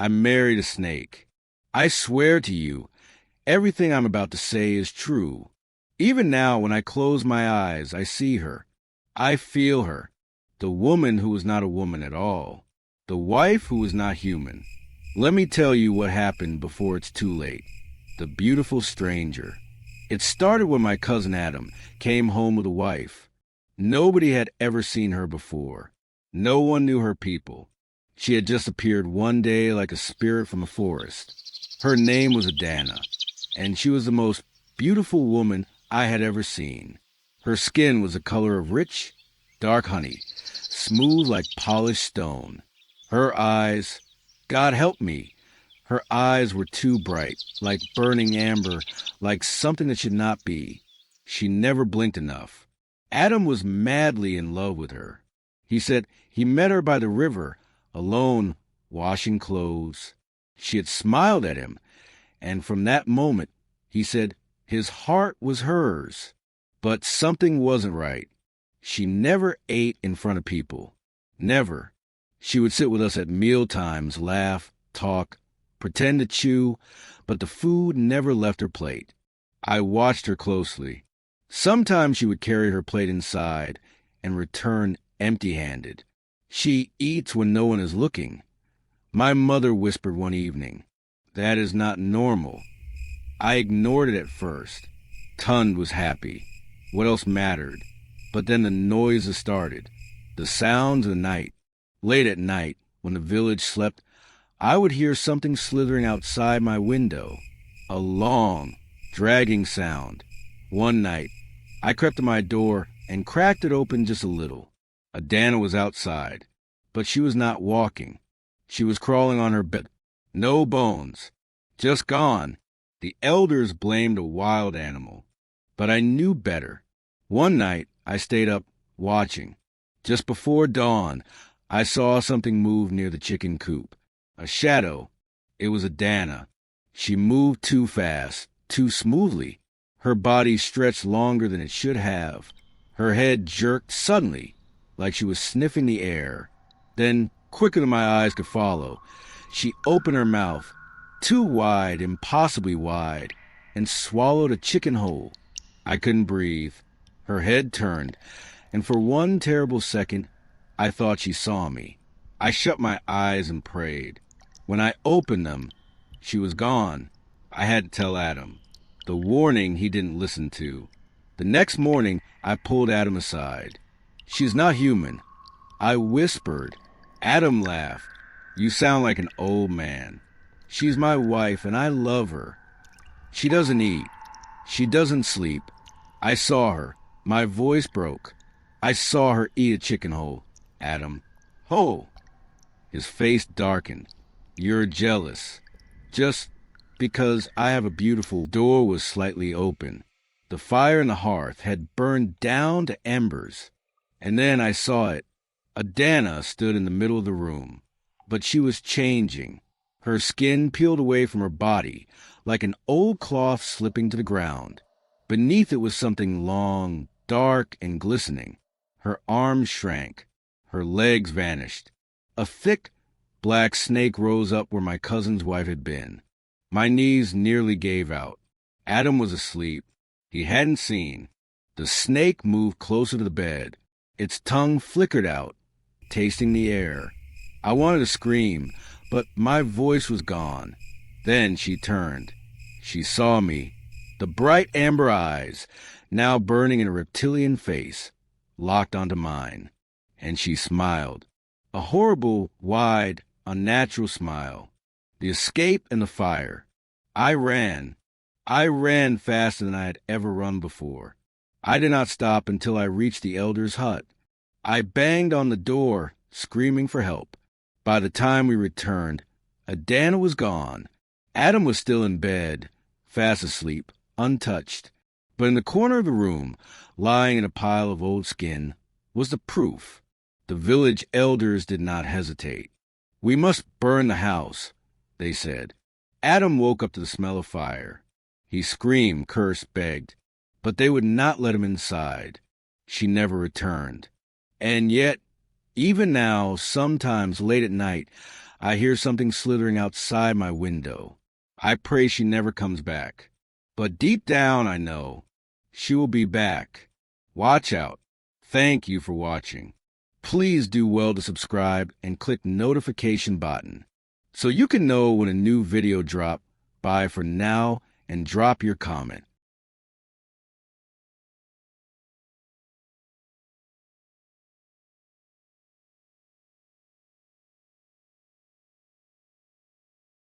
I married a snake. I swear to you, everything I'm about to say is true. Even now, when I close my eyes, I see her. I feel her. The woman who was not a woman at all. The wife who was not human. Let me tell you what happened before it's too late. The beautiful stranger. It started when my cousin Adam came home with a wife. Nobody had ever seen her before. No one knew her people. She had just appeared one day like a spirit from a forest. Her name was Adanna, and she was the most beautiful woman I had ever seen. Her skin was the color of rich, dark honey, smooth like polished stone. Her eyes, God help me, her eyes were too bright, like burning amber, like something that should not be. She never blinked enough. Adam was madly in love with her. He said he met her by the river, alone, washing clothes. She had smiled at him, and from that moment, he said his heart was hers. But something wasn't right. She never ate in front of people. Never. She would sit with us at meal times, laugh, talk, pretend to chew, but the food never left her plate. I watched her closely. Sometimes she would carry her plate inside and return empty-handed. She eats when no one is looking. My mother whispered one evening, "That is not normal." I ignored it at first. Tunde was happy. What else mattered? But then the noises started. The sounds of the night. Late at night, when the village slept, I would hear something slithering outside my window. A long, dragging sound. One night, I crept to my door and cracked it open just a little. Adanna was outside, but she was not walking. She was crawling on her bed. No bones. Just gone. The elders blamed a wild animal. But I knew better. One night, I stayed up watching. Just before dawn, I saw something move near the chicken coop. A shadow. It was Adanna. She moved too fast, too smoothly. Her body stretched longer than it should have. Her head jerked suddenly, like she was sniffing the air. Then, quicker than my eyes could follow, she opened her mouth, too wide, impossibly wide, and swallowed a chicken whole. I couldn't breathe. Her head turned, and for one terrible second, I thought she saw me. I shut my eyes and prayed. When I opened them, she was gone. I had to tell Adam. The warning he didn't listen to. The next morning, I pulled Adam aside. "She's not human." I whispered. Adam laughed. "You sound like an old man. She's my wife, and I love her. She doesn't eat. She doesn't sleep. I saw her. My voice broke. I saw her eat a chicken whole, Adam. Whole." His face darkened. "You're jealous. Just because I have a beautiful..." The door was slightly open. The fire in the hearth had burned down to embers. And then I saw it. Adanna stood in the middle of the room. But she was changing. Her skin peeled away from her body, like an old cloth slipping to the ground. Beneath it was something long, dark, and glistening. Her arms shrank. Her legs vanished. A thick, black snake rose up where my cousin's wife had been. My knees nearly gave out. Adam was asleep. He hadn't seen. The snake moved closer to the bed. Its tongue flickered out, tasting the air. I wanted to scream, but my voice was gone. Then she turned. She saw me. The bright amber eyes, now burning in a reptilian face, locked onto mine. And she smiled. A horrible, wide, unnatural smile. The escape and the fire. I ran. I ran faster than I had ever run before. I did not stop until I reached the elder's hut. I banged on the door, screaming for help. By the time we returned, Adanna was gone. Adam was still in bed, fast asleep, untouched. But in the corner of the room, lying in a pile of old skin, was the proof. The village elders did not hesitate. "We must burn the house," they said. Adam woke up to the smell of fire. He screamed, cursed, begged, but they would not let him inside. She never returned. And yet, even now, sometimes late at night, I hear something slithering outside my window. I pray she never comes back. But deep down I know she will be back. Watch out. Thank you for watching. Please do well to subscribe and click notification button so you can know when a new video drop. Bye for now and drop your comment.